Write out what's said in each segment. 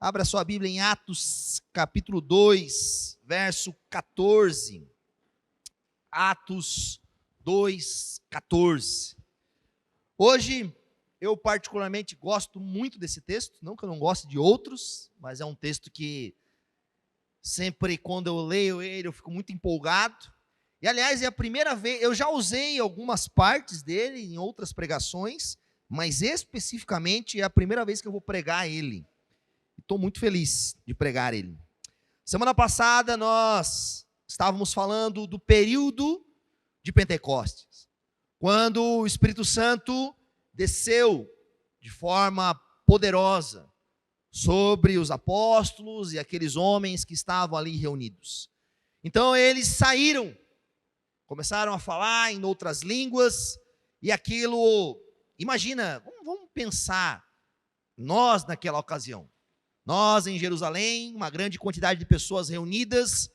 Abra sua Bíblia em Atos capítulo 2, verso 14. Atos 2, 14. Hoje, eu particularmente gosto muito desse texto, não que eu não goste de outros, mas é um texto que sempre quando eu leio ele eu fico muito empolgado. E aliás, é a primeira vez, eu já usei algumas partes dele em outras pregações, mas especificamente é a primeira vez que eu vou pregar ele. Estou muito feliz de pregar ele. Semana passada nós estávamos falando do período de Pentecostes, quando o Espírito Santo desceu de forma poderosa sobre os apóstolos e aqueles homens que estavam ali reunidos. Então eles saíram, começaram a falar em outras línguas, e aquilo, imagina, vamos pensar, nós naquela ocasião, nós em Jerusalém, uma grande quantidade de pessoas reunidas,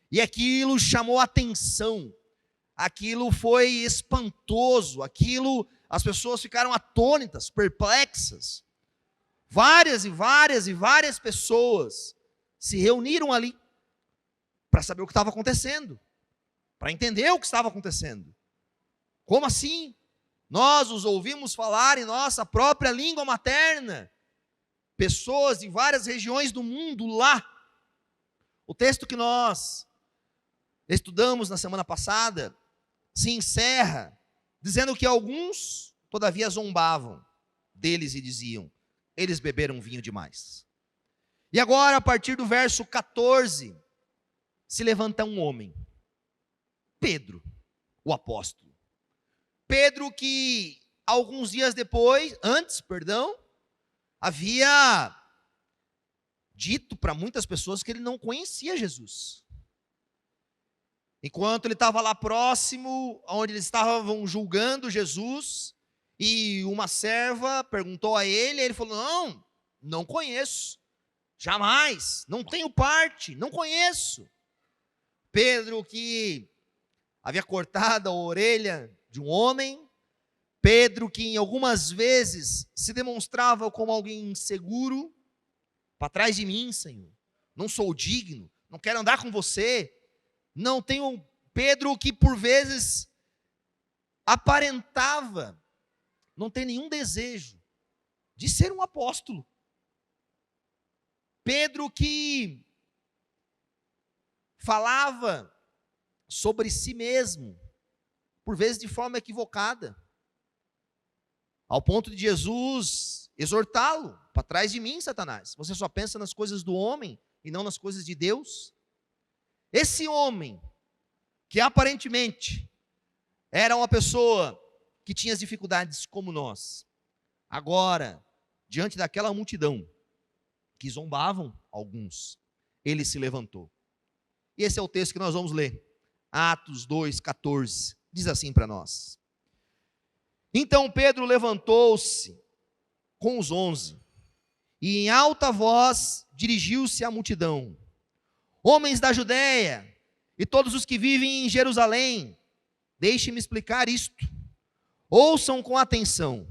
e aquilo chamou atenção, aquilo foi espantoso, aquilo, as pessoas ficaram atônitas, perplexas. Várias pessoas se reuniram ali para saber o que estava acontecendo, para entender o que estava acontecendo. Como assim? Nós os ouvimos falar em nossa própria língua materna. Pessoas de várias regiões do mundo lá. O texto que nós estudamos na semana passada se encerra dizendo que alguns, todavia, zombavam deles e diziam: eles beberam vinho demais. E agora, a partir do verso 14, se levanta um homem, Pedro, o apóstolo. Pedro que alguns dias antes, havia dito para muitas pessoas que ele não conhecia Jesus. Enquanto ele estava lá próximo, onde eles estavam julgando Jesus, e uma serva perguntou a ele, ele falou: não conheço, jamais, não tenho parte, não conheço. Pedro que havia cortado a orelha de um homem, Pedro que em algumas vezes se demonstrava como alguém inseguro: para trás de mim, Senhor, não sou digno, não quero andar com você. Não tenho. Pedro que por vezes aparentava não ter nenhum desejo de ser um apóstolo. Pedro que falava sobre si mesmo, por vezes de forma equivocada, ao ponto de Jesus exortá-lo: para trás de mim, Satanás, você só pensa nas coisas do homem e não nas coisas de Deus. Esse homem, que aparentemente era uma pessoa que tinha as dificuldades como nós, agora, diante daquela multidão que zombavam alguns, ele se levantou. E esse é o texto que nós vamos ler, Atos 2, 14, diz assim para nós: então Pedro levantou-se com os 11, e em alta voz dirigiu-se à multidão: homens da Judéia e todos os que vivem em Jerusalém, deixem-me explicar isto. Ouçam com atenção.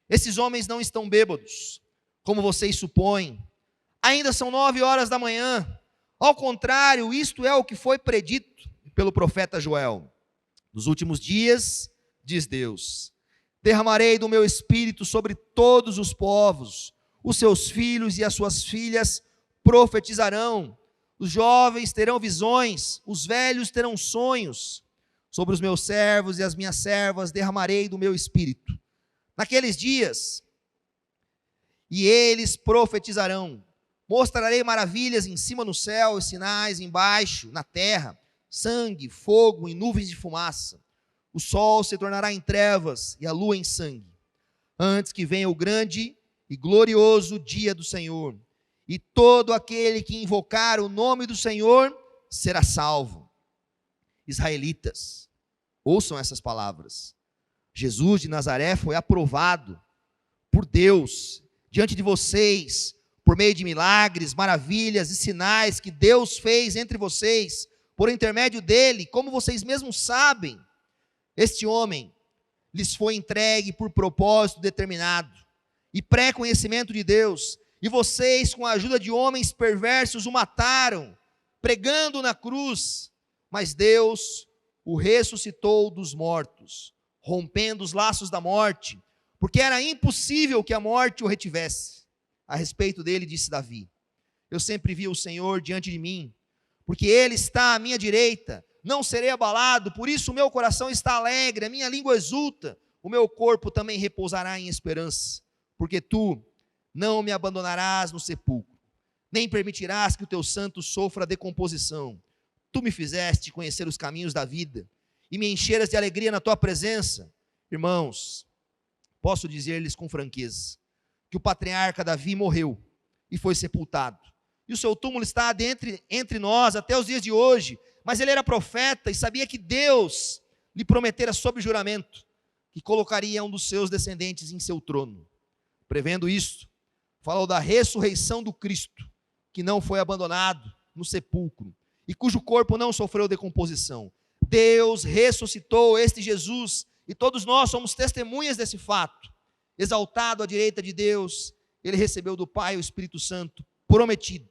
Esses homens não estão bêbados, como vocês supõem. Ainda são 9 horas da manhã. Ao contrário, isto é o que foi predito pelo profeta Joel. Nos últimos dias, diz Deus, derramarei do meu espírito sobre todos os povos. Os seus filhos e as suas filhas profetizarão. Os jovens terão visões, os velhos terão sonhos. Sobre os meus servos e as minhas servas derramarei do meu espírito naqueles dias, e eles profetizarão. Mostrarei maravilhas em cima no céu e sinais embaixo na terra: sangue, fogo e nuvens de fumaça. O sol se tornará em trevas e a lua em sangue, antes que venha o grande e glorioso dia do Senhor. E todo aquele que invocar o nome do Senhor será salvo. Israelitas, ouçam essas palavras. Jesus de Nazaré foi aprovado por Deus diante de vocês, por meio de milagres, maravilhas e sinais que Deus fez entre vocês, por intermédio dele. Como vocês mesmos sabem, este homem lhes foi entregue por propósito determinado e pré-conhecimento de Deus, e vocês, com a ajuda de homens perversos, o mataram, pregando na cruz, mas Deus o ressuscitou dos mortos, rompendo os laços da morte, porque era impossível que a morte o retivesse. A respeito dele, disse Davi: eu sempre vi o Senhor diante de mim, porque ele está à minha direita, não serei abalado, por isso o meu coração está alegre, a minha língua exulta, o meu corpo também repousará em esperança, porque tu não me abandonarás no sepulcro, nem permitirás que o teu santo sofra decomposição. Tu me fizeste conhecer os caminhos da vida, e me encheras de alegria na tua presença. Irmãos, posso dizer-lhes com franqueza, que o patriarca Davi morreu, e foi sepultado, e o seu túmulo está entre nós até os dias de hoje, mas ele era profeta, e sabia que Deus lhe prometera sob juramento, que colocaria um dos seus descendentes em seu trono. Prevendo isso, falou da ressurreição do Cristo, que não foi abandonado no sepulcro, e cujo corpo não sofreu decomposição. Deus ressuscitou este Jesus, e todos nós somos testemunhas desse fato. Exaltado à direita de Deus, ele recebeu do Pai o Espírito Santo prometido,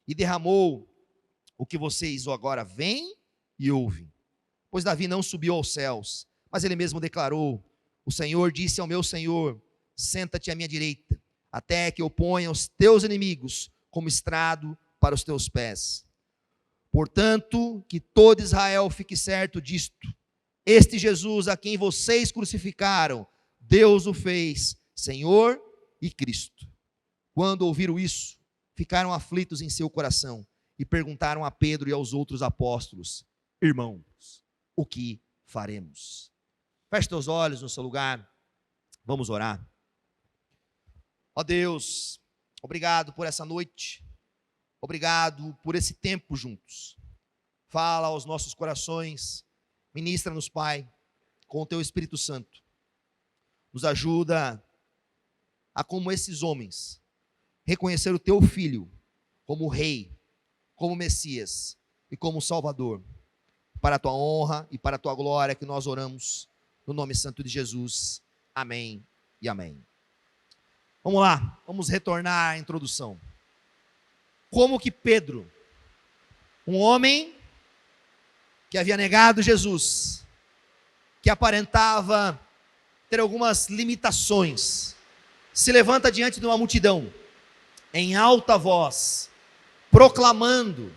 e derramou o que vocês agora veem e ouvem. Pois Davi não subiu aos céus, mas ele mesmo declarou: o Senhor disse ao meu Senhor: senta-te à minha direita, até que eu ponha os teus inimigos como estrado para os teus pés. Portanto, que todo Israel fique certo disto: este Jesus a quem vocês crucificaram, Deus o fez Senhor e Cristo. Quando ouviram isso, ficaram aflitos em seu coração e perguntaram a Pedro e aos outros apóstolos: irmãos, o que faremos? Feche teus olhos no seu lugar, vamos orar. Ó Deus, obrigado por essa noite, obrigado por esse tempo juntos. Fala aos nossos corações, ministra-nos, Pai, com o teu Espírito Santo. Nos ajuda a, como esses homens, reconhecer o teu Filho como Rei, como Messias e como Salvador. Para a tua honra e para a tua glória que nós oramos, no nome santo de Jesus. Amém e amém. Vamos lá, vamos retornar à introdução. Como que Pedro, um homem que havia negado Jesus, que aparentava ter algumas limitações, se levanta diante de uma multidão, em alta voz, proclamando,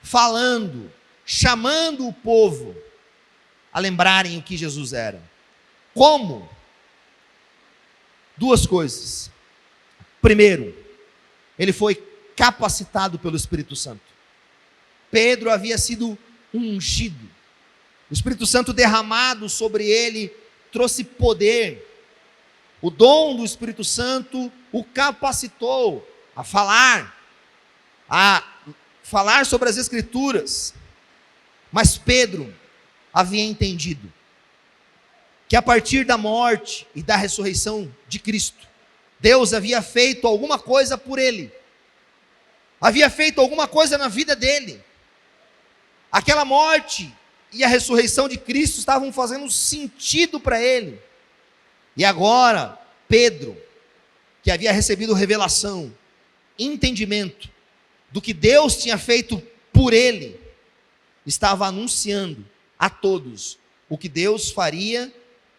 falando, chamando o povo a lembrarem o que Jesus era. Como? Duas coisas. Primeiro, ele foi capacitado pelo Espírito Santo. Pedro havia sido ungido. O Espírito Santo derramado sobre ele trouxe poder. O dom do Espírito Santo o capacitou a falar sobre as Escrituras. Mas Pedro havia entendido que a partir da morte e da ressurreição de Cristo, Deus havia feito alguma coisa por ele, havia feito alguma coisa na vida dele. Aquela morte e a ressurreição de Cristo estavam fazendo sentido para ele. E agora, Pedro, que havia recebido revelação, entendimento do que Deus tinha feito por ele, estava anunciando a todos o que Deus faria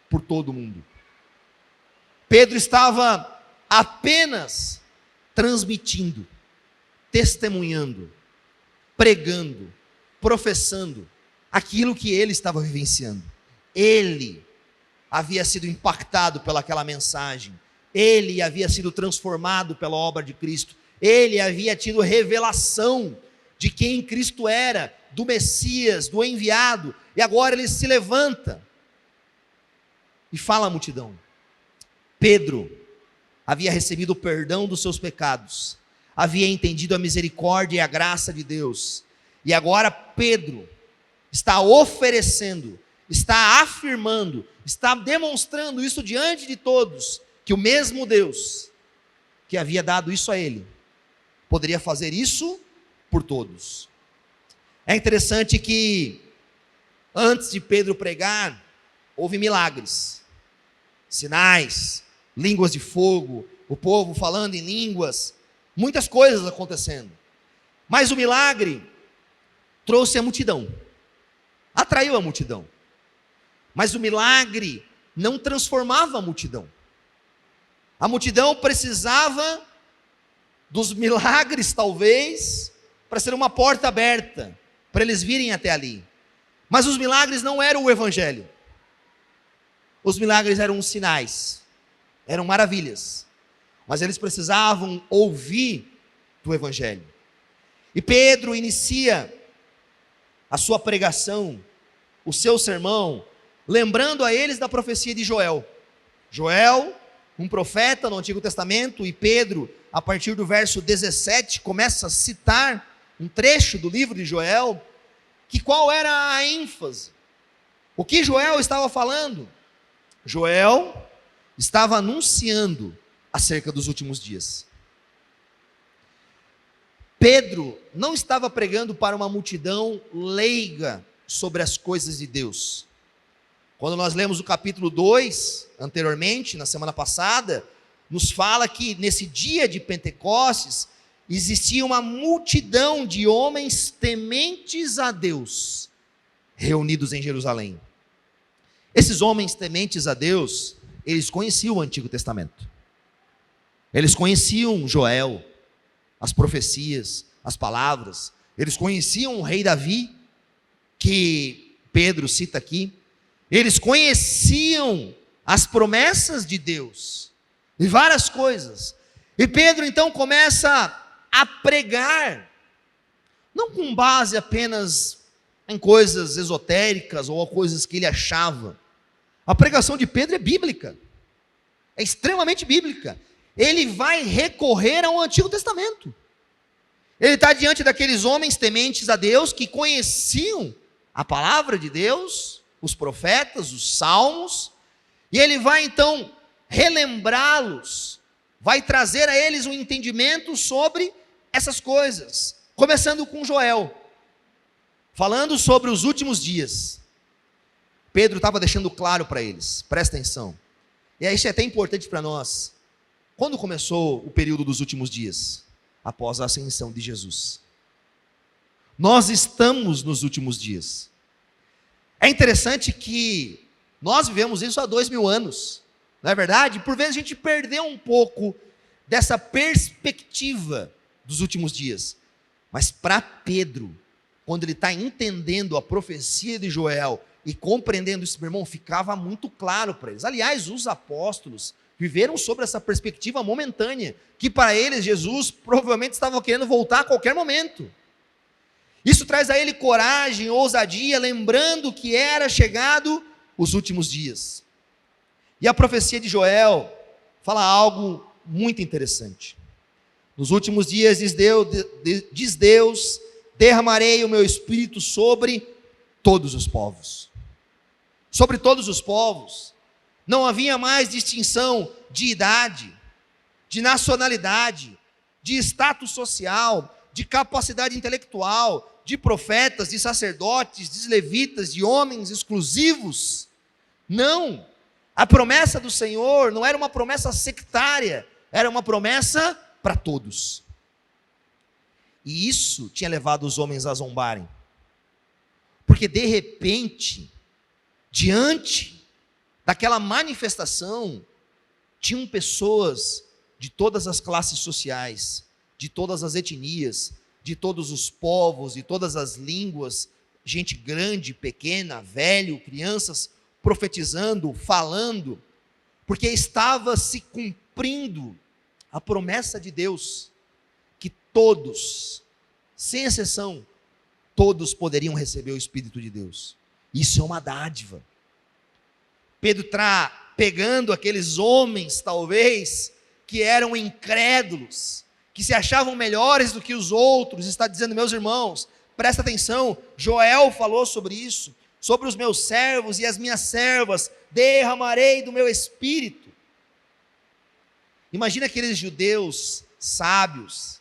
por todo mundo. Pedro estava apenas transmitindo, testemunhando, pregando, professando aquilo que ele estava vivenciando. Ele havia sido impactado pelaquela mensagem, ele havia sido transformado pela obra de Cristo, ele havia tido revelação de quem Cristo era, do Messias, do enviado, e agora ele se levanta e fala à multidão. Pedro havia recebido o perdão dos seus pecados, havia entendido a misericórdia e a graça de Deus, e agora Pedro está oferecendo, está afirmando, está demonstrando isso diante de todos, que o mesmo Deus que havia dado isso a ele, poderia fazer isso por todos. É interessante que antes de Pedro pregar, houve milagres, sinais, línguas de fogo, o povo falando em línguas, muitas coisas acontecendo. Mas o milagre trouxe a multidão, atraiu a multidão. Mas o milagre não transformava a multidão. A multidão precisava dos milagres, talvez, para ser uma porta aberta, para eles virem até ali. Mas os milagres não eram o evangelho. Os milagres eram os sinais, eram maravilhas. Mas eles precisavam ouvir do evangelho. E Pedro inicia a sua pregação, o seu sermão, lembrando a eles da profecia de Joel. Joel, um profeta no Antigo Testamento, e Pedro, a partir do verso 17, começa a citar um trecho do livro de Joel, que qual era a ênfase? O que Joel estava falando? Joel estava anunciando acerca dos últimos dias. Pedro não estava pregando para uma multidão leiga sobre as coisas de Deus. Quando nós lemos o capítulo 2, anteriormente, na semana passada, nos fala que nesse dia de Pentecostes, existia uma multidão de homens tementes a Deus, reunidos em Jerusalém. Esses homens tementes a Deus, eles conheciam o Antigo Testamento. Eles conheciam Joel, as profecias, as palavras. Eles conheciam o rei Davi, que Pedro cita aqui. Eles conheciam as promessas de Deus e várias coisas. E Pedro então começa a pregar, não com base apenas em coisas esotéricas ou coisas que ele achava. A pregação de Pedro é bíblica, é extremamente bíblica. Ele vai recorrer ao Antigo Testamento. Ele está diante daqueles homens tementes a Deus, que conheciam a palavra de Deus, os profetas, os salmos, e ele vai então relembrá-los, vai trazer a eles um entendimento sobre essas coisas, começando com Joel, falando sobre os últimos dias. Pedro estava deixando claro para eles, presta atenção, e isso é até importante para nós. Quando começou o período dos últimos dias? Após a ascensão de Jesus. Nós estamos nos últimos dias. É interessante que nós vivemos isso há 2000 anos, não é verdade? Por vezes a gente perdeu um pouco dessa perspectiva dos últimos dias. Mas para Pedro, quando ele está entendendo a profecia de Joel e compreendendo isso, meu irmão, ficava muito claro para eles. Aliás, os apóstolos viveram sobre essa perspectiva momentânea, que para eles Jesus provavelmente estava querendo voltar a qualquer momento. Isso traz a ele coragem, ousadia, lembrando que era chegado os últimos dias. E a profecia de Joel fala algo muito interessante. Nos últimos dias, diz Deus, derramarei o meu espírito sobre todos os povos. Sobre todos os povos. Não havia mais distinção de idade, de nacionalidade, de status social, de capacidade intelectual, de profetas, de sacerdotes, de levitas, de homens exclusivos. Não, a promessa do Senhor não era uma promessa sectária, era uma promessa para todos. E isso tinha levado os homens a zombarem, porque de repente, diante daquela manifestação, tinham pessoas de todas as classes sociais, de todas as etnias, de todos os povos, de todas as línguas, gente grande, pequena, velho, crianças, profetizando, falando, porque estava se cumprindo a promessa de Deus, que todos, sem exceção, todos poderiam receber o Espírito de Deus. Isso é uma dádiva. Pedro está pegando aqueles homens, talvez, que eram incrédulos, que se achavam melhores do que os outros, está dizendo, meus irmãos, presta atenção, Joel falou sobre isso, sobre os meus servos e as minhas servas, derramarei do meu espírito. Imagina aqueles judeus sábios,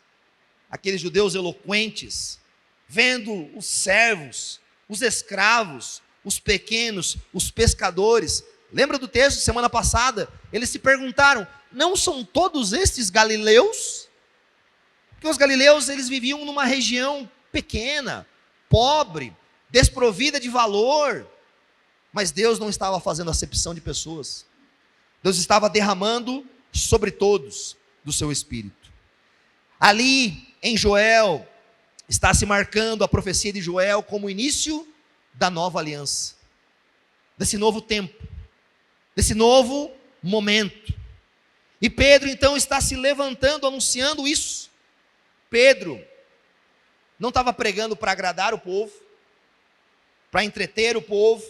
aqueles judeus eloquentes, vendo os servos, os escravos, os pequenos, os pescadores. Lembra do texto semana passada? Eles se perguntaram, não são todos estes galileus? Porque os galileus, eles viviam numa região pequena, pobre, desprovida de valor. Mas Deus não estava fazendo acepção de pessoas. Deus estava derramando sobre todos do seu Espírito. Ali em Joel, está se marcando a profecia de Joel como o início da nova aliança, desse novo tempo, desse novo momento. E Pedro então está se levantando, anunciando isso. Pedro não estava pregando para agradar o povo, para entreter o povo.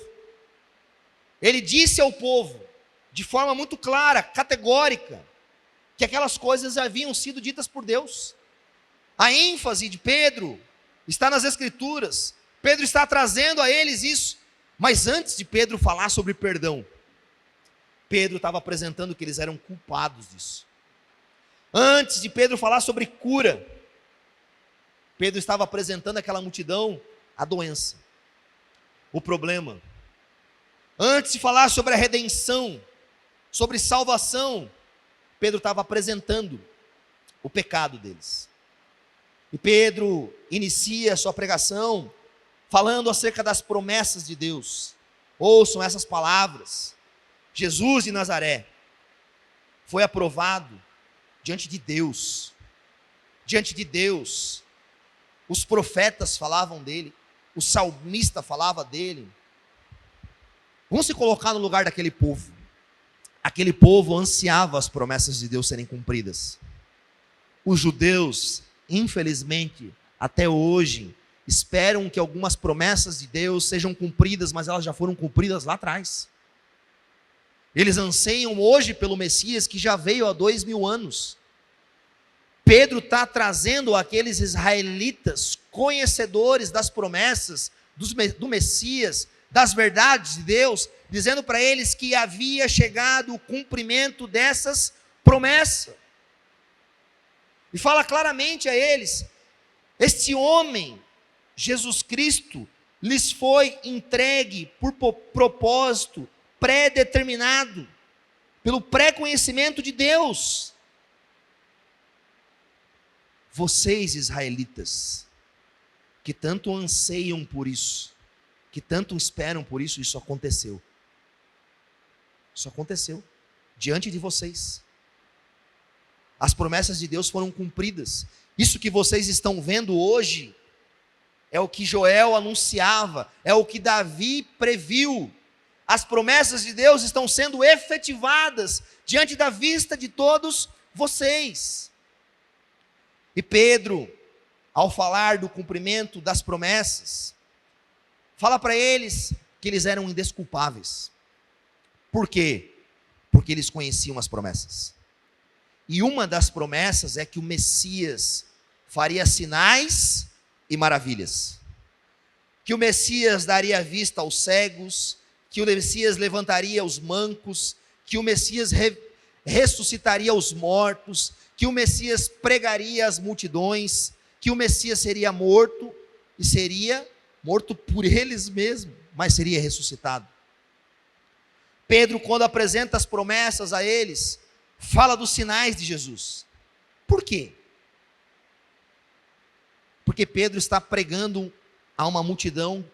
Ele disse ao povo, de forma muito clara, categórica, que aquelas coisas haviam sido ditas por Deus. A ênfase de Pedro está nas Escrituras. Pedro está trazendo a eles isso. Mas antes de Pedro falar sobre perdão, Pedro estava apresentando que eles eram culpados disso. Antes de Pedro falar sobre cura, Pedro estava apresentando àquela multidão a doença, o problema. Antes de falar sobre a redenção, sobre salvação, Pedro estava apresentando o pecado deles. E Pedro inicia a sua pregação falando acerca das promessas de Deus. Ouçam essas palavras. Jesus de Nazaré foi aprovado diante de Deus. Diante de Deus. Os profetas falavam dele, o salmista falava dele. Vamos se colocar no lugar daquele povo. Aquele povo ansiava as promessas de Deus serem cumpridas. Os judeus, infelizmente, até hoje, esperam que algumas promessas de Deus sejam cumpridas, mas elas já foram cumpridas lá atrás. Eles anseiam hoje pelo Messias que já veio há 2000 anos. Pedro está trazendo aqueles israelitas conhecedores das promessas do Messias, das verdades de Deus, dizendo para eles que havia chegado o cumprimento dessas promessas. E fala claramente a eles: este homem, Jesus Cristo, lhes foi entregue por propósito pré-determinado, pelo pré-conhecimento de Deus. Vocês, israelitas, que tanto anseiam por isso, que tanto esperam por isso, isso aconteceu. Isso aconteceu diante de vocês. As promessas de Deus foram cumpridas. Isso que vocês estão vendo hoje é o que Joel anunciava, é o que Davi previu. As promessas de Deus estão sendo efetivadas diante da vista de todos vocês. E Pedro, ao falar do cumprimento das promessas, fala para eles que eles eram indesculpáveis. Por quê? Porque eles conheciam as promessas. E uma das promessas é que o Messias faria sinais e maravilhas. Que o Messias daria vista aos cegos, que o Messias levantaria os mancos, que o Messias ressuscitaria os mortos, que o Messias pregaria às multidões, que o Messias seria morto, e seria morto por eles mesmos, mas seria ressuscitado. Pedro, quando apresenta as promessas a eles, fala dos sinais de Jesus. Por quê? Porque Pedro está pregando a uma multidão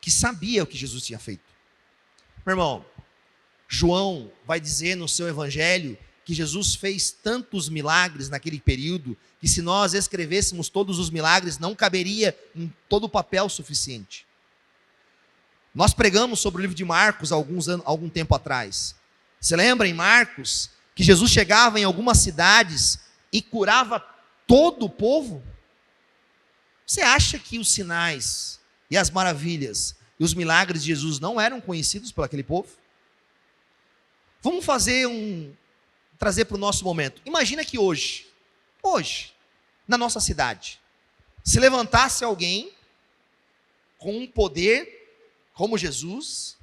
que sabia o que Jesus tinha feito. Meu irmão, João vai dizer no seu evangelho que Jesus fez tantos milagres naquele período, que se nós escrevêssemos todos os milagres, não caberia em todo o papel suficiente. Nós pregamos sobre o livro de Marcos algum tempo atrás. Você lembra em Marcos que Jesus chegava em algumas cidades e curava todo o povo? Você acha que os sinais e as maravilhas e os milagres de Jesus não eram conhecidos por aquele povo? Vamos trazer para o nosso momento. Imagina que hoje, na nossa cidade, se levantasse alguém com um poder como Jesus,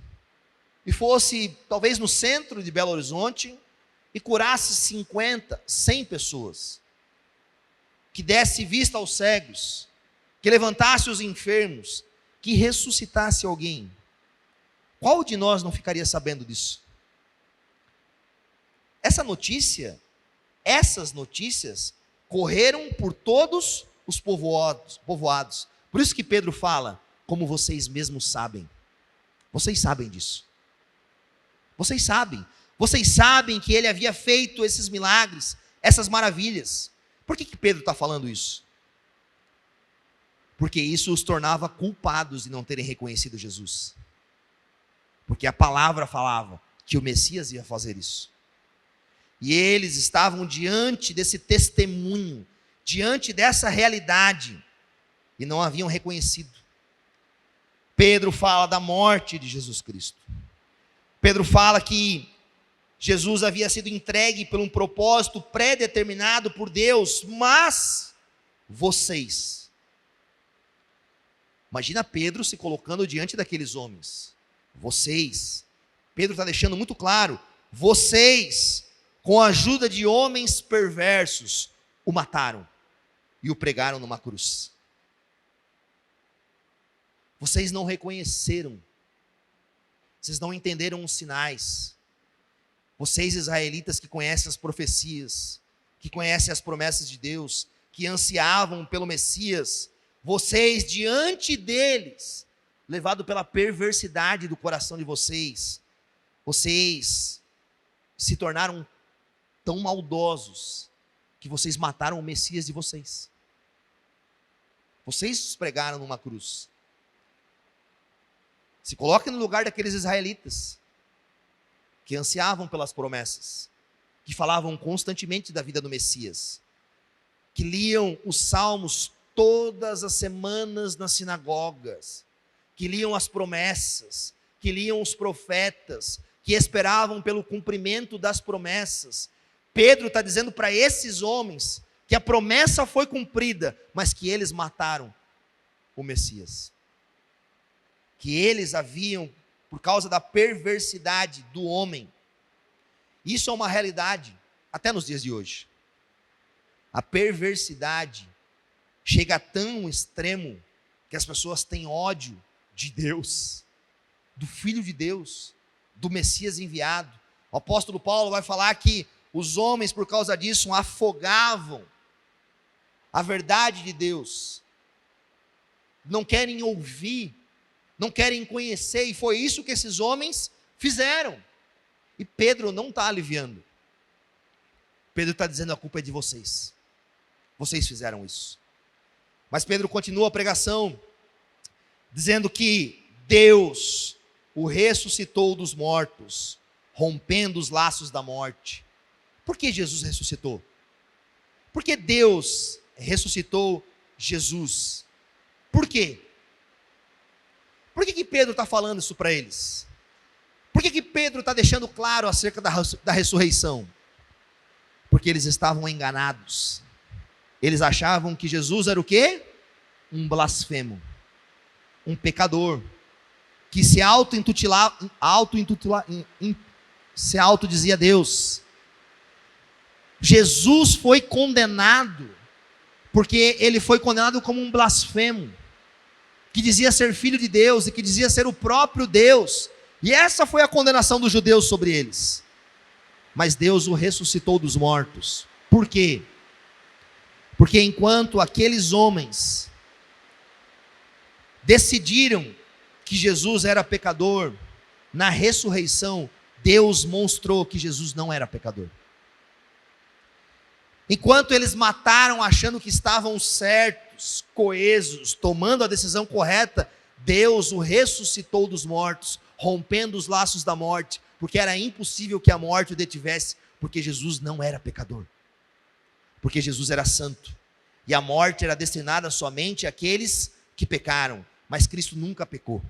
e fosse talvez no centro de Belo Horizonte, e curasse 50, 100 pessoas, que desse vista aos cegos, que levantasse os enfermos, que ressuscitasse alguém, qual de nós não ficaria sabendo disso? Essas notícias, correram por todos os povoados. Por isso que Pedro fala, como vocês mesmos sabem. Vocês sabem disso. Vocês sabem que ele havia feito esses milagres, essas maravilhas. Por que Pedro está falando isso? Porque isso os tornava culpados de não terem reconhecido Jesus. Porque a palavra falava que o Messias ia fazer isso. E eles estavam diante desse testemunho, diante dessa realidade, e não haviam reconhecido. Pedro fala da morte de Jesus Cristo. Pedro fala que Jesus havia sido entregue por um propósito pré-determinado por Deus, mas vocês. Imagina Pedro se colocando diante daqueles homens. Vocês. Pedro está deixando muito claro. Vocês, com a ajuda de homens perversos, o mataram e o pregaram numa cruz. Vocês não reconheceram. Vocês não entenderam os sinais. Vocês, israelitas, que conhecem as profecias, que conhecem as promessas de Deus, que ansiavam pelo Messias, vocês, diante deles, levado pela perversidade do coração de vocês, vocês se tornaram tão maldosos que vocês mataram o Messias de vocês. Vocês os pregaram numa cruz. Se coloquem no lugar daqueles israelitas que ansiavam pelas promessas, que falavam constantemente da vida do Messias, que liam os salmos todas as semanas nas sinagogas, que liam as promessas, que liam os profetas, que esperavam pelo cumprimento das promessas. Pedro está dizendo para esses homens que a promessa foi cumprida, mas que eles mataram o Messias. Que eles haviam, por causa da perversidade do homem. Isso é uma realidade, até nos dias de hoje. A perversidade chega a tão extremo que as pessoas têm ódio de Deus, do Filho de Deus, do Messias enviado. O apóstolo Paulo vai falar que os homens, por causa disso, afogavam a verdade de Deus. Não querem ouvir, não querem conhecer, e foi isso que esses homens fizeram. E Pedro não está aliviando. Pedro está dizendo: a culpa é de vocês. Vocês fizeram isso. Mas Pedro continua a pregação, dizendo que Deus o ressuscitou dos mortos, rompendo os laços da morte. Por que Jesus ressuscitou? Porque Deus ressuscitou Jesus. Por quê? Por que Pedro está falando isso para eles? Por que Pedro está deixando claro acerca da ressurreição? Porque eles estavam enganados. Eles achavam que Jesus era o quê? Um blasfemo, um pecador, que se autodizia Deus. Jesus foi condenado, porque ele foi condenado como um blasfemo, que dizia ser filho de Deus, e que dizia ser o próprio Deus, e essa foi a condenação dos judeus sobre eles. Mas Deus o ressuscitou dos mortos. Por quê? Porque enquanto aqueles homens decidiram que Jesus era pecador, na ressurreição, Deus mostrou que Jesus não era pecador. Enquanto eles mataram achando que estavam certos, coesos, tomando a decisão correta, Deus o ressuscitou dos mortos, rompendo os laços da morte, porque era impossível que a morte o detivesse, porque Jesus não era pecador. Porque Jesus era santo, e a morte era destinada somente àqueles que pecaram, mas Cristo nunca pecou.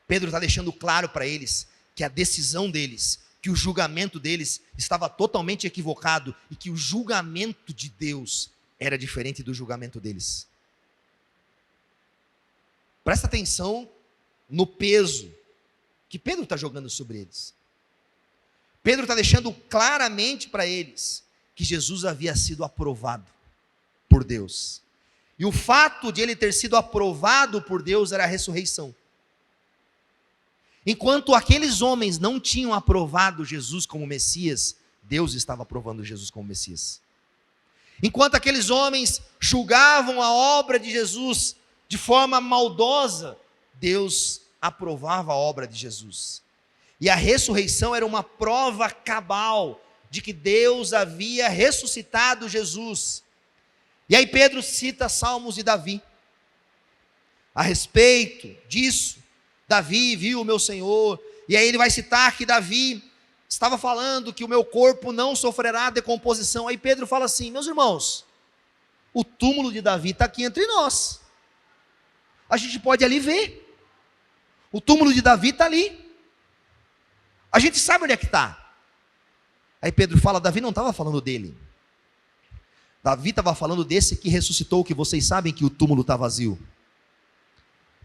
Pedro está deixando claro para eles que a decisão deles, que o julgamento deles estava totalmente equivocado, e que o julgamento de Deus era diferente do julgamento deles. Presta atenção no peso que Pedro está jogando sobre eles. Pedro está deixando claramente para eles que Jesus havia sido aprovado por Deus. E o fato de ele ter sido aprovado por Deus era a ressurreição. Enquanto aqueles homens não tinham aprovado Jesus como Messias, Deus estava aprovando Jesus como Messias. Enquanto aqueles homens julgavam a obra de Jesus de forma maldosa, Deus aprovava a obra de Jesus. E a ressurreição era uma prova cabal de que Deus havia ressuscitado Jesus. E aí Pedro cita Salmos de Davi. A respeito disso, Davi viu o meu Senhor, e aí ele vai citar que Davi estava falando que o meu corpo não sofrerá decomposição. Aí Pedro fala assim: meus irmãos, o túmulo de Davi está aqui entre nós, a gente pode ali ver, o túmulo de Davi está ali, a gente sabe onde é que está. Aí Pedro fala: Davi não estava falando dele, Davi estava falando desse que ressuscitou, que vocês sabem que o túmulo está vazio.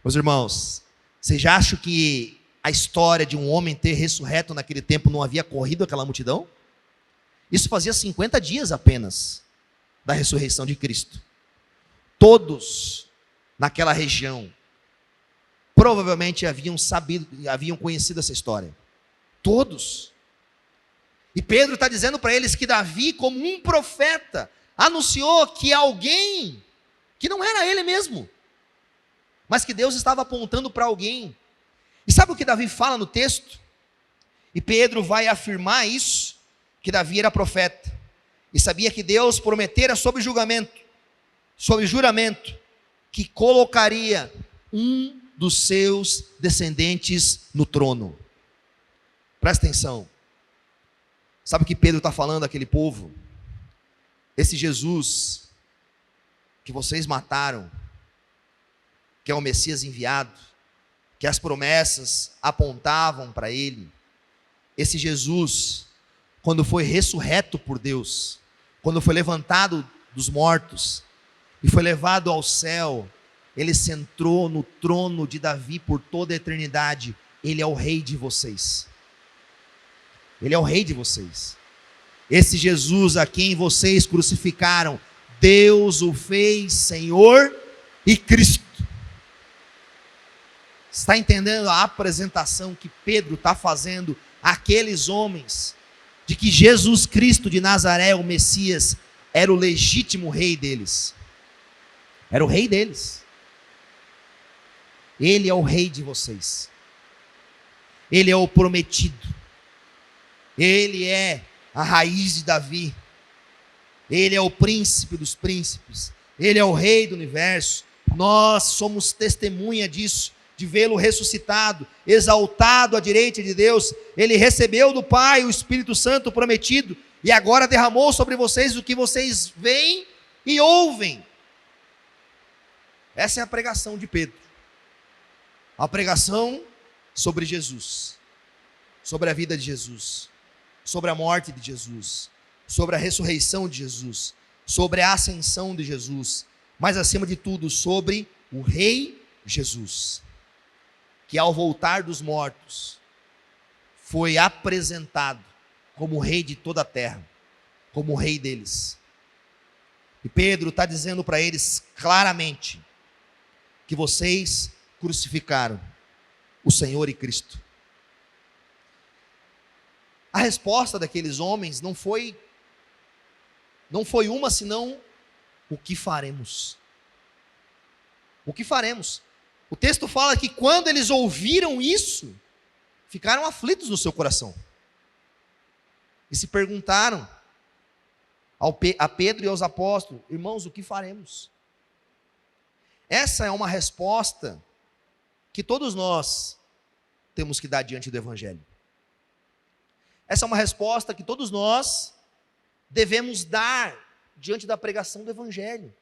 Meus irmãos, vocês já acham que a história de um homem ter ressurreto naquele tempo não havia corrido aquela multidão? Isso fazia 50 dias apenas da ressurreição de Cristo. Todos naquela região provavelmente haviam conhecido essa história. Todos. E Pedro está dizendo para eles que Davi, como um profeta, anunciou que alguém, que não era ele mesmo, mas que Deus estava apontando para alguém. E sabe o que Davi fala no texto? E Pedro vai afirmar isso, que Davi era profeta, e sabia que Deus prometera sob juramento, que colocaria um dos seus descendentes no trono. Presta atenção. Sabe o que Pedro está falando àquele povo? Esse Jesus que vocês mataram, que é o Messias enviado, que as promessas apontavam para ele, esse Jesus, quando foi ressurreto por Deus, quando foi levantado dos mortos e foi levado ao céu, ele sentou no trono de Davi por toda a eternidade. Ele é o rei de vocês. Ele é o rei de vocês. Esse Jesus a quem vocês crucificaram, Deus o fez Senhor e Cristo. Está entendendo a apresentação que Pedro está fazendo àqueles homens, de que Jesus Cristo de Nazaré, o Messias, era o legítimo rei deles. Era o rei deles. Ele é o rei de vocês. Ele é o prometido. Ele é a raiz de Davi. Ele é o príncipe dos príncipes. Ele é o rei do universo. Nós somos testemunha disso, de vê-lo ressuscitado, exaltado à direita de Deus. Ele recebeu do Pai o Espírito Santo prometido e agora derramou sobre vocês o que vocês veem e ouvem. Essa é a pregação de Pedro. A pregação sobre Jesus, sobre a vida de Jesus, sobre a morte de Jesus, sobre a ressurreição de Jesus, sobre a ascensão de Jesus, mas acima de tudo sobre o Rei Jesus, que ao voltar dos mortos foi apresentado como Rei de toda a terra, como o Rei deles. E Pedro está dizendo para eles claramente que vocês crucificaram o Senhor e Cristo. A resposta daqueles homens não foi uma senão: o que faremos? O que faremos? O texto fala que quando eles ouviram isso, ficaram aflitos no seu coração e se perguntaram a Pedro e aos apóstolos: irmãos, o que faremos? Essa é uma resposta que todos nós temos que dar diante do Evangelho. Essa é uma resposta que todos nós devemos dar diante da pregação do Evangelho.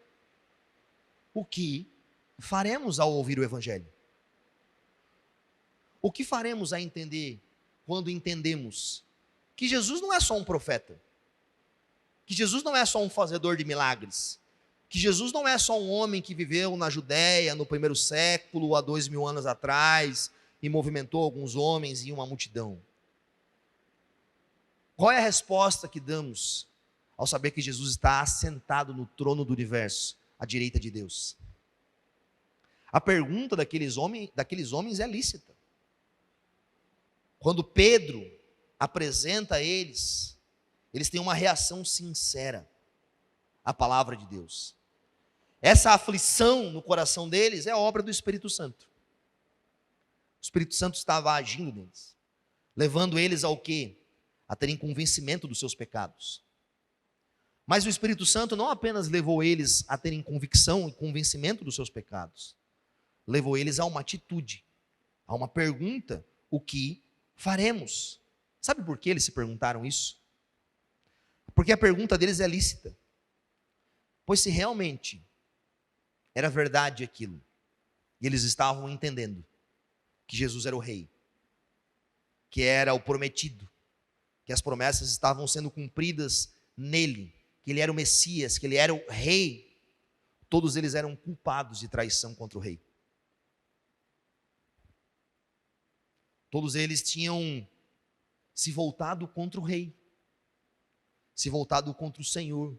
O que faremos ao ouvir o Evangelho? O que faremos a entender quando entendemos que Jesus não é só um profeta, que Jesus não é só um fazedor de milagres, que Jesus não é só um homem que viveu na Judéia no primeiro século, há 2000 anos atrás, e movimentou alguns homens e uma multidão? Qual é a resposta que damos ao saber que Jesus está assentado no trono do universo, à direita de Deus? A pergunta daqueles homens é lícita. Quando Pedro apresenta a eles, eles têm uma reação sincera. a palavra de Deus. Essa aflição no coração deles é obra do Espírito Santo. O Espírito Santo estava agindo neles, levando eles ao quê? A terem convencimento dos seus pecados. Mas o Espírito Santo não apenas levou eles a terem convicção e convencimento dos seus pecados, levou eles a uma atitude, a uma pergunta: o que faremos? Sabe por que eles se perguntaram isso? Porque a pergunta deles é lícita. Pois se realmente era verdade aquilo, e eles estavam entendendo que Jesus era o rei, que era o prometido, que as promessas estavam sendo cumpridas nele, que ele era o Messias, que ele era o rei, todos eles eram culpados de traição contra o rei. Todos eles tinham se voltado contra o rei, se voltado contra o Senhor,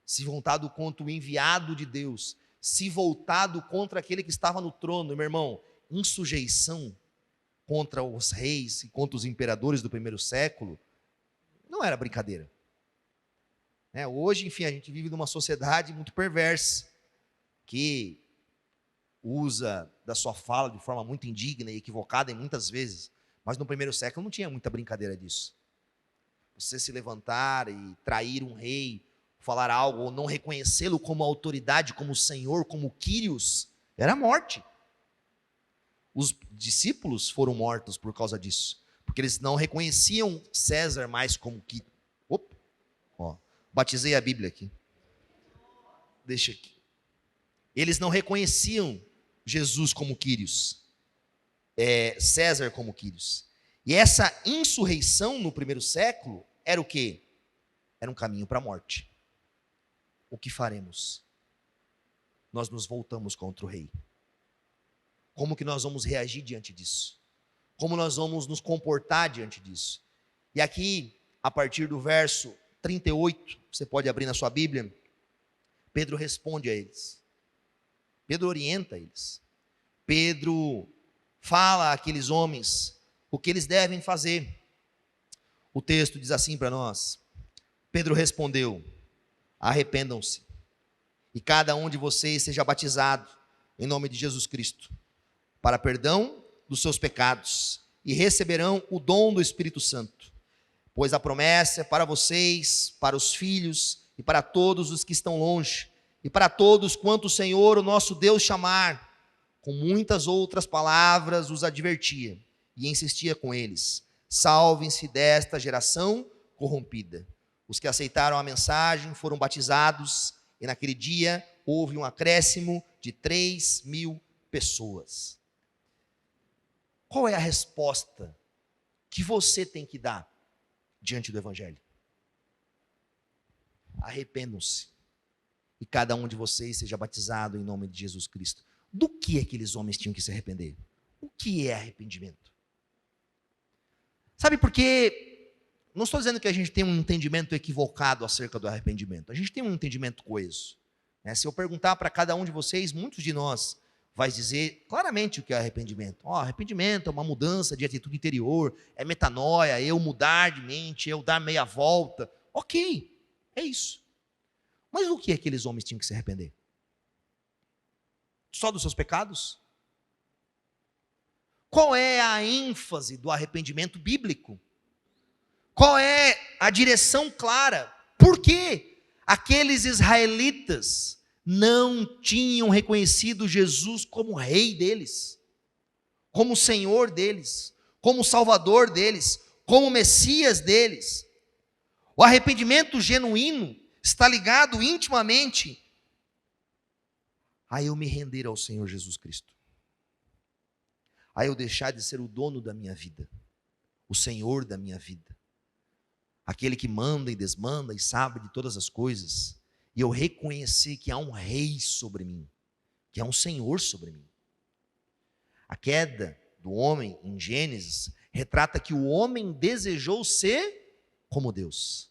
se voltado contra o enviado de Deus, se voltado contra aquele que estava no trono. Meu irmão, insujeição contra os reis e contra os imperadores do primeiro século não era brincadeira. Hoje, enfim, a gente vive numa sociedade muito perversa, que usa da sua fala de forma muito indigna e equivocada em muitas vezes, mas no primeiro século não tinha muita brincadeira disso. Você se levantar e trair um rei, falar algo ou não reconhecê-lo como autoridade, como Senhor, como Quírios, era morte. Os discípulos foram mortos por causa disso, porque eles não reconheciam César mais como Quírios. Batizei a Bíblia aqui. Deixa aqui. Eles não reconheciam Jesus como Quírios, César como Quírios. E essa insurreição no primeiro século era o quê? Era um caminho para a morte. O que faremos? Nós nos voltamos contra o rei. Como que nós vamos reagir diante disso? Como nós vamos nos comportar diante disso? E aqui, a partir do verso 38, você pode abrir na sua Bíblia, Pedro responde a eles. Pedro orienta eles. Pedro fala àqueles homens o que eles devem fazer. O texto diz assim para nós: Pedro respondeu: arrependam-se, e cada um de vocês seja batizado em nome de Jesus Cristo, para perdão dos seus pecados, e receberão o dom do Espírito Santo. Pois a promessa é para vocês, para os filhos e para todos os que estão longe, e para todos quanto o Senhor, o nosso Deus, chamar. Com muitas outras palavras os advertia e insistia com eles: salvem-se desta geração corrompida. Os que aceitaram a mensagem foram batizados, e naquele dia houve um acréscimo de 3.000 pessoas. Qual é a resposta que você tem que dar diante do Evangelho? Arrependam-se, e cada um de vocês seja batizado em nome de Jesus Cristo. Do que aqueles homens tinham que se arrepender? O que é arrependimento? Sabe por quê? Não estou dizendo que a gente tem um entendimento equivocado acerca do arrependimento. A gente tem um entendimento coeso. Se eu perguntar para cada um de vocês, muitos de nós vai dizer claramente o que é arrependimento. Arrependimento é uma mudança de atitude interior, é metanoia, eu mudar de mente, eu dar meia volta. Ok, é isso. Mas do que aqueles homens tinham que se arrepender? Só dos seus pecados? Qual é a ênfase do arrependimento bíblico? Qual é a direção clara? Por que aqueles israelitas não tinham reconhecido Jesus como rei deles, como Senhor deles, como Salvador deles, como Messias deles? O arrependimento genuíno está ligado intimamente a eu me render ao Senhor Jesus Cristo, a eu deixar de ser o dono da minha vida, o Senhor da minha vida, aquele que manda e desmanda e sabe de todas as coisas, e eu reconhecer que há um rei sobre mim, que há um Senhor sobre mim. A queda do homem em Gênesis retrata que o homem desejou ser como Deus.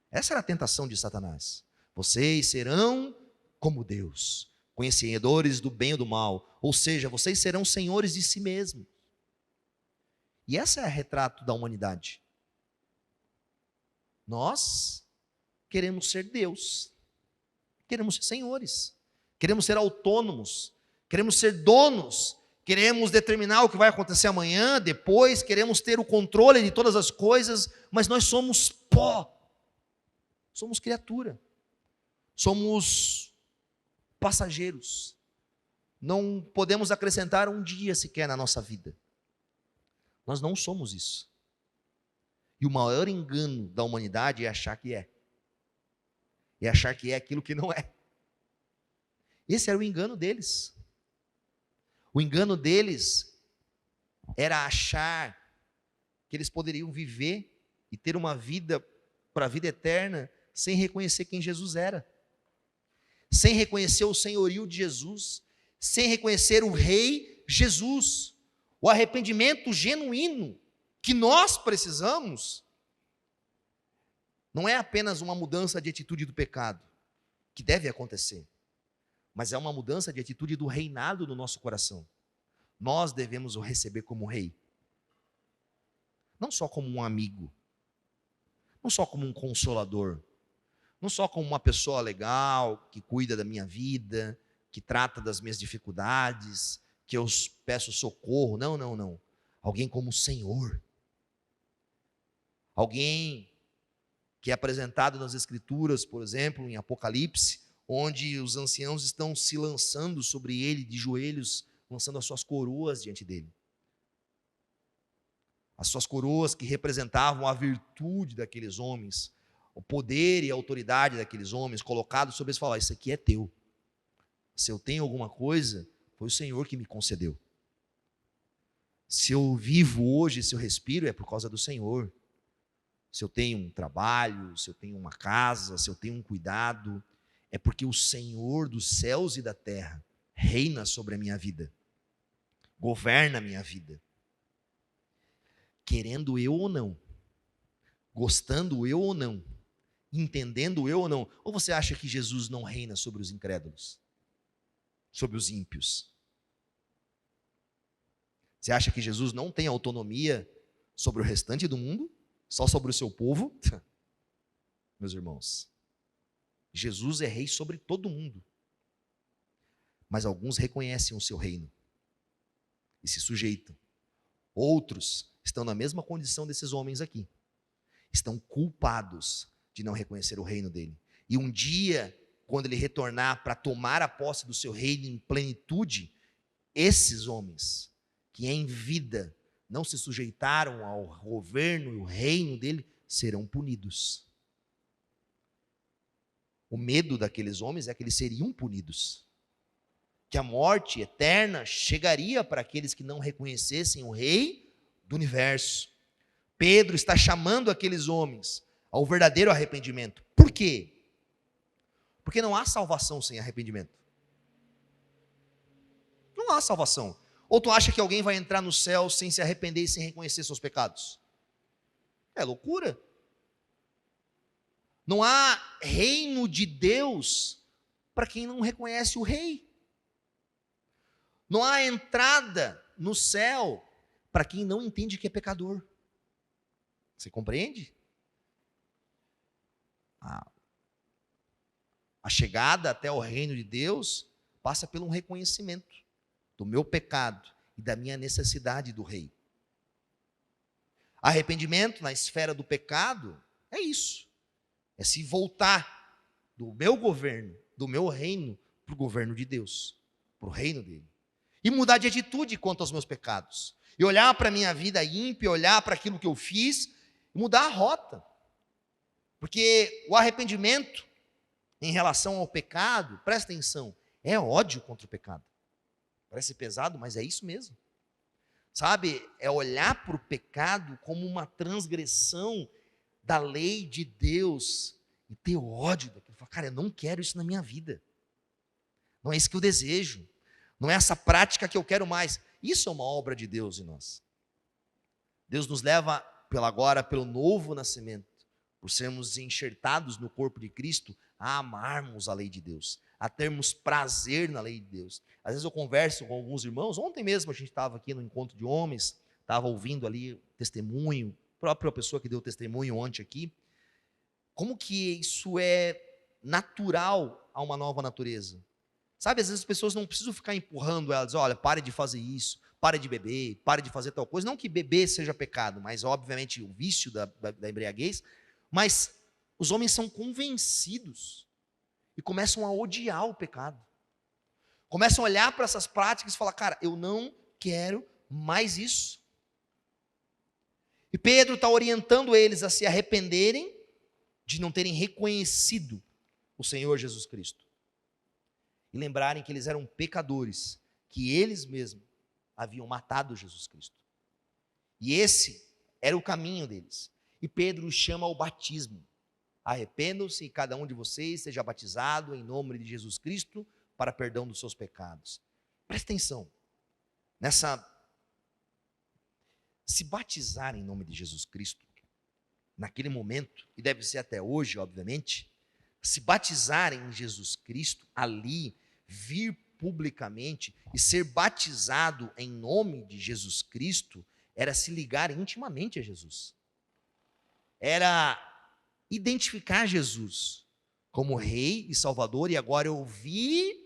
Essa era a tentação de Satanás. Vocês serão como Deus, conhecedores do bem e do mal, ou seja, vocês serão senhores de si mesmos. E esse é o retrato da humanidade. Nós queremos ser Deus. queremos ser senhores, queremos ser autônomos, queremos ser donos, queremos determinar o que vai acontecer amanhã, depois, queremos ter o controle de todas as coisas, mas nós somos pó, somos criatura, somos passageiros, não podemos acrescentar um dia sequer na nossa vida, nós não somos isso. E o maior engano da humanidade é achar que é aquilo que não é. Esse era o engano deles. O engano deles era achar que eles poderiam viver e ter uma vida para a vida eterna sem reconhecer quem Jesus era, sem reconhecer o senhorio de Jesus, sem reconhecer o Rei Jesus. O arrependimento genuíno que nós precisamos não é apenas uma mudança de atitude do pecado, que deve acontecer, mas é uma mudança de atitude do reinado no nosso coração. Nós devemos o receber como rei, não só como um amigo, não só como um consolador, não só como uma pessoa legal, que cuida da minha vida, que trata das minhas dificuldades, que eu peço socorro, não. Alguém como Senhor, alguém que é apresentado nas Escrituras, por exemplo, em Apocalipse, onde os anciãos estão se lançando sobre ele de joelhos, lançando as suas coroas diante dele. As suas coroas que representavam a virtude daqueles homens, o poder e a autoridade daqueles homens, colocados sobre eles, falar: isso aqui é teu. Se eu tenho alguma coisa, foi o Senhor que me concedeu. Se eu vivo hoje, se eu respiro, é por causa do Senhor. Se eu tenho um trabalho, se eu tenho uma casa, se eu tenho um cuidado, é porque o Senhor dos céus e da terra reina sobre a minha vida, governa a minha vida. Querendo eu ou não, gostando eu ou não, entendendo eu ou não, ou você acha que Jesus não reina sobre os incrédulos, sobre os ímpios? Você acha que Jesus não tem autonomia sobre o restante do mundo? Só sobre o seu povo? Meus irmãos, Jesus é rei sobre todo mundo. Mas alguns reconhecem o seu reino e se sujeitam. Outros estão na mesma condição desses homens aqui. Estão culpados de não reconhecer o reino dele. E um dia, quando ele retornar para tomar a posse do seu reino em plenitude, esses homens que em vida não se sujeitaram ao governo e o reino dele, serão punidos. O medo daqueles homens é que eles seriam punidos, que a morte eterna chegaria para aqueles que não reconhecessem o Rei do universo. Pedro está chamando aqueles homens ao verdadeiro arrependimento. Por quê? Porque não há salvação sem arrependimento. Não há salvação. Ou tu acha que alguém vai entrar no céu sem se arrepender e sem reconhecer seus pecados? É loucura. Não há reino de Deus para quem não reconhece o Rei. Não há entrada no céu para quem não entende que é pecador. Você compreende? A chegada até o reino de Deus passa pelo um reconhecimento do meu pecado e da minha necessidade do Rei. Arrependimento na esfera do pecado é isso. É se voltar do meu governo, do meu reino, para o governo de Deus, para o reino dele. E mudar de atitude quanto aos meus pecados. E olhar para a minha vida ímpia, olhar para aquilo que eu fiz, e mudar a rota. Porque o arrependimento em relação ao pecado, presta atenção, é ódio contra o pecado. Parece pesado, mas é isso mesmo. Sabe, é olhar para o pecado como uma transgressão da lei de Deus e ter ódio daquilo. Falar: cara, eu não quero isso na minha vida. Não é isso que eu desejo. Não é essa prática que eu quero mais. Isso é uma obra de Deus em nós. Deus nos leva pelo novo nascimento, por sermos enxertados no corpo de Cristo, a amarmos a lei de Deus, a termos prazer na lei de Deus. Às vezes eu converso com alguns irmãos, ontem mesmo a gente estava aqui no encontro de homens, estava ouvindo ali testemunho, a própria pessoa que deu testemunho ontem aqui, como que isso é natural a uma nova natureza. Sabe, às vezes as pessoas não precisam ficar empurrando elas, olha, pare de fazer isso, pare de beber, pare de fazer tal coisa. Não que beber seja pecado, mas obviamente o vício da embriaguez. Mas os homens são convencidos e começam a odiar o pecado. Começam a olhar para essas práticas e falar, cara, eu não quero mais isso. E Pedro está orientando eles a se arrependerem de não terem reconhecido o Senhor Jesus Cristo. E lembrarem que eles eram pecadores, que eles mesmos haviam matado Jesus Cristo. E esse era o caminho deles. E Pedro os chama ao batismo. Arrependam-se e cada um de vocês seja batizado em nome de Jesus Cristo para perdão dos seus pecados. Presta atenção. Se batizar em nome de Jesus Cristo, naquele momento, e deve ser até hoje, obviamente, se batizar em Jesus Cristo, ali, vir publicamente e ser batizado em nome de Jesus Cristo, era se ligar intimamente a Jesus. Era identificar Jesus como Rei e Salvador, e agora eu vi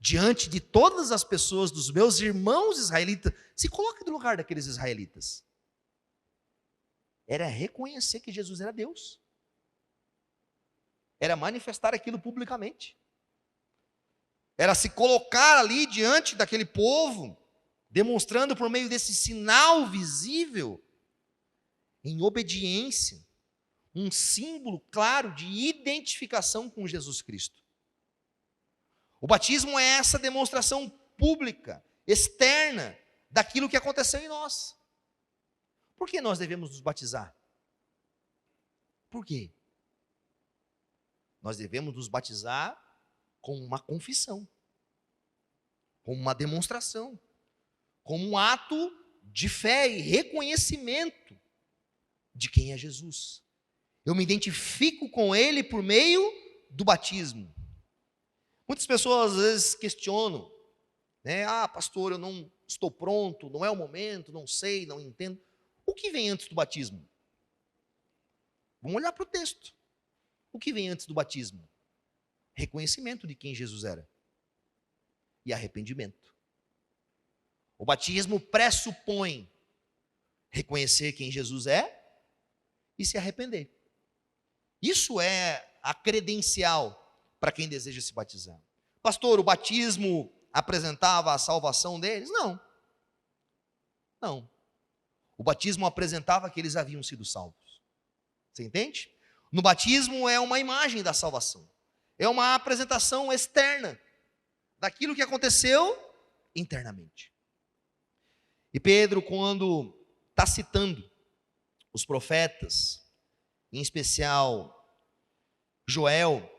diante de todas as pessoas, dos meus irmãos israelitas, se coloque no lugar daqueles israelitas. Era reconhecer que Jesus era Deus. Era manifestar aquilo publicamente. Era se colocar ali diante daquele povo, demonstrando por meio desse sinal visível, em obediência, um símbolo claro de identificação com Jesus Cristo. O batismo é essa demonstração pública, externa, daquilo que aconteceu em nós. Por que nós devemos nos batizar? Por quê? Nós devemos nos batizar com uma confissão, com uma demonstração, como um ato de fé e reconhecimento de quem é Jesus. Eu me identifico com Ele por meio do batismo. Muitas pessoas às vezes questionam, né? Ah, pastor, eu não estou pronto, não é o momento, não sei, não entendo. O que vem antes do batismo? Vamos olhar para o texto. O que vem antes do batismo? Reconhecimento de quem Jesus era e arrependimento. O batismo pressupõe reconhecer quem Jesus é e se arrepender. Isso é a credencial para quem deseja se batizar. Pastor, o batismo apresentava a salvação deles? Não. Não. O batismo apresentava que eles haviam sido salvos. Você entende? No batismo é uma imagem da salvação. É uma apresentação externa daquilo que aconteceu internamente. E Pedro, quando está citando os profetas, em especial Joel,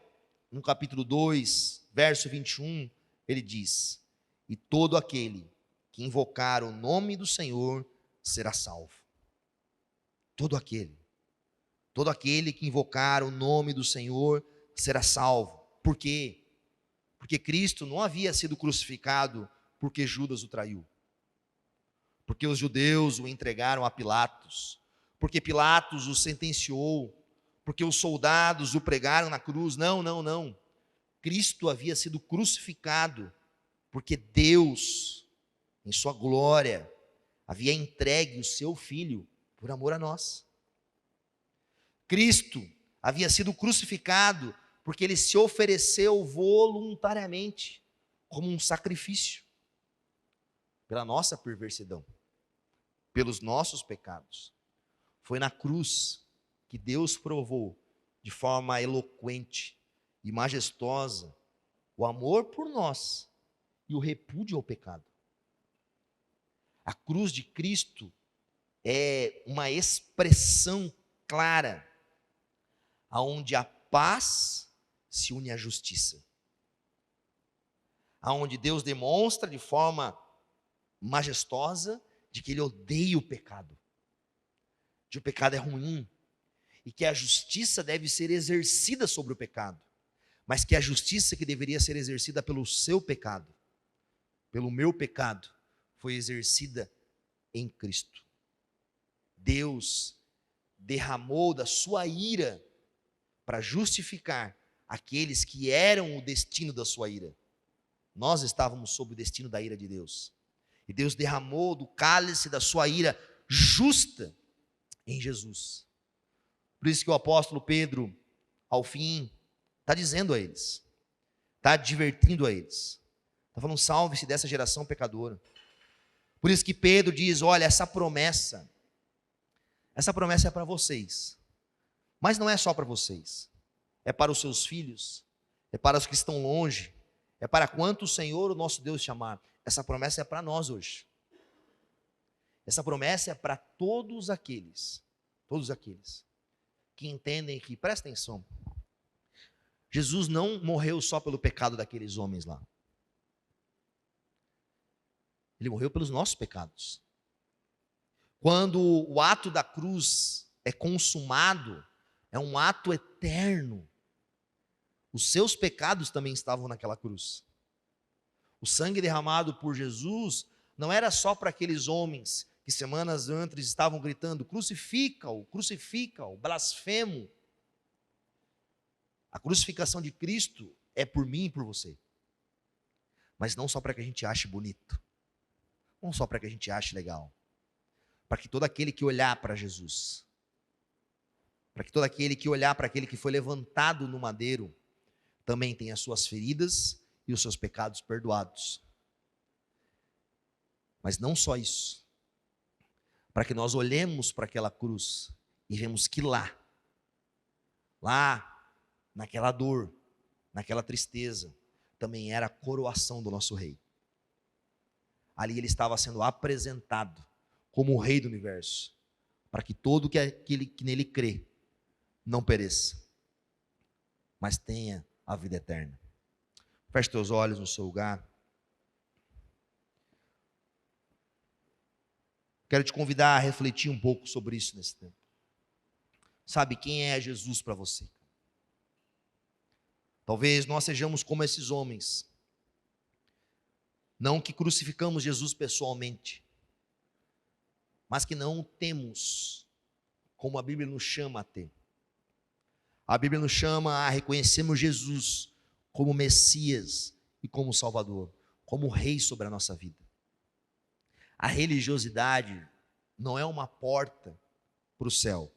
no capítulo 2, verso 21, ele diz: e todo aquele que invocar o nome do Senhor será salvo. Todo aquele que invocar o nome do Senhor será salvo. Por quê? Porque Cristo não havia sido crucificado porque Judas o traiu, porque os judeus o entregaram a Pilatos, porque Pilatos o sentenciou, porque os soldados o pregaram na cruz. Não, não, não. Cristo havia sido crucificado porque Deus, em sua glória, havia entregue o seu Filho por amor a nós. Cristo havia sido crucificado porque ele se ofereceu voluntariamente como um sacrifício pela nossa perversidão, pelos nossos pecados. Foi na cruz que Deus provou de forma eloquente e majestosa o amor por nós e o repúdio ao pecado. A cruz de Cristo é uma expressão clara aonde a paz se une à justiça, aonde Deus demonstra de forma majestosa de que Ele odeia o pecado, que o pecado é ruim e que a justiça deve ser exercida sobre o pecado, mas que a justiça que deveria ser exercida pelo seu pecado, pelo meu pecado, foi exercida em Cristo. Deus derramou da sua ira para justificar aqueles que eram o destino da sua ira. Nós estávamos sob o destino da ira de Deus. E Deus derramou do cálice da sua ira justa em Jesus. Por isso que o apóstolo Pedro, ao fim, está dizendo a eles, está advertindo a eles, está falando: salve-se dessa geração pecadora. Por isso que Pedro diz: olha, essa promessa é para vocês, mas não é só para vocês, é para os seus filhos, é para os que estão longe, é para quanto o Senhor, o nosso Deus, chamar. Essa promessa é para nós hoje. Essa promessa é para todos aqueles que entendem que, presta atenção, Jesus não morreu só pelo pecado daqueles homens lá. Ele morreu pelos nossos pecados. Quando o ato da cruz é consumado, é um ato eterno. Os seus pecados também estavam naquela cruz. O sangue derramado por Jesus não era só para aqueles homens que semanas antes estavam gritando: crucifica-o, crucifica-o, blasfemo. A crucificação de Cristo é por mim e por você. Mas não só para que a gente ache bonito, não só para que a gente ache legal, para que todo aquele que olhar para Jesus, para que todo aquele que olhar para aquele que foi levantado no madeiro, também tenha as suas feridas e os seus pecados perdoados. Mas não só isso, para que nós olhemos para aquela cruz e vemos que lá, naquela dor, naquela tristeza, também era a coroação do nosso rei. Ali ele estava sendo apresentado como o rei do universo, para que todo aquele que nele crê não pereça, mas tenha a vida eterna. Feche teus olhos no seu lugar. Quero te convidar a refletir um pouco sobre isso nesse tempo. Sabe, quem é Jesus para você? Talvez nós sejamos como esses homens, não que crucificamos Jesus pessoalmente, mas que não o temos como a Bíblia nos chama a ter. A Bíblia nos chama a reconhecermos Jesus como Messias e como Salvador, como Rei sobre a nossa vida. A religiosidade não é uma porta para o céu.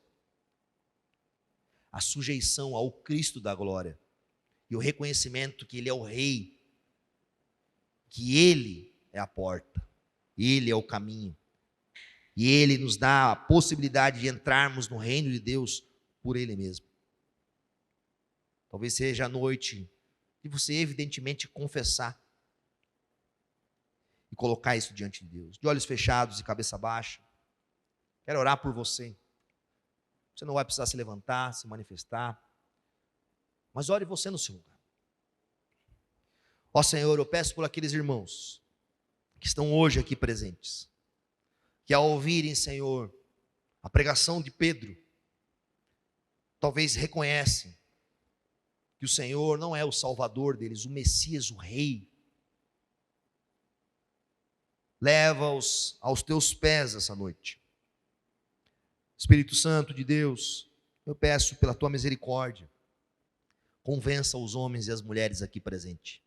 A sujeição ao Cristo da glória e o reconhecimento que Ele é o Rei, que Ele é a porta, Ele é o caminho, e Ele nos dá a possibilidade de entrarmos no reino de Deus por Ele mesmo. Talvez seja a noite de você evidentemente confessar e colocar isso diante de Deus, de olhos fechados e cabeça baixa. Quero orar por você. Você não vai precisar se levantar, se manifestar, mas ore você no seu lugar. Ó Senhor, eu peço por aqueles irmãos que estão hoje aqui presentes, que ao ouvirem, Senhor, a pregação de Pedro, talvez reconhecem que o Senhor não é o Salvador deles, o Messias, o Rei. Leva-os aos teus pés essa noite. Espírito Santo de Deus, eu peço pela tua misericórdia, convença os homens e as mulheres aqui presentes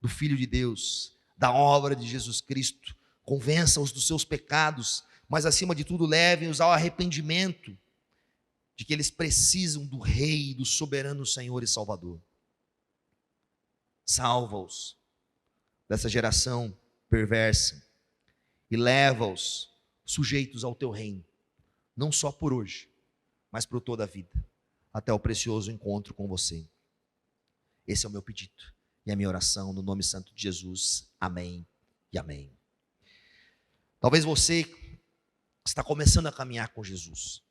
do Filho de Deus, da obra de Jesus Cristo, convença-os dos seus pecados, mas acima de tudo levem-os ao arrependimento de que eles precisam do Rei, do soberano Senhor e Salvador. Salva-os dessa geração perversa e leva-os sujeitos ao teu reino, não só por hoje, mas por toda a vida, até o precioso encontro com você. Esse é o meu pedido e a minha oração no nome santo de Jesus. Amém e amém. Talvez você está começando a caminhar com Jesus,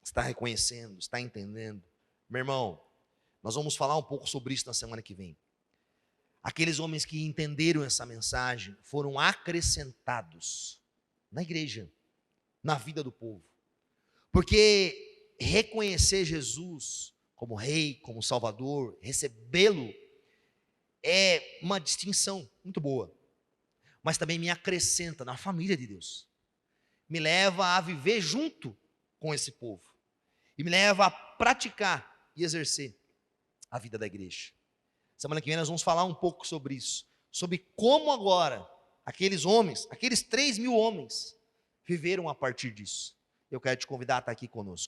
está reconhecendo, está entendendo. Meu irmão, nós vamos falar um pouco sobre isso na semana que vem. Aqueles homens que entenderam essa mensagem foram acrescentados na igreja, na vida do povo. Porque reconhecer Jesus como Rei, como Salvador, recebê-lo, é uma distinção muito boa. Mas também me acrescenta na família de Deus. Me leva a viver junto com esse povo. E me leva a praticar e exercer a vida da igreja. Semana que vem nós vamos falar um pouco sobre isso, sobre como agora aqueles homens, aqueles 3.000 homens, viveram a partir disso. Eu quero te convidar a estar aqui conosco.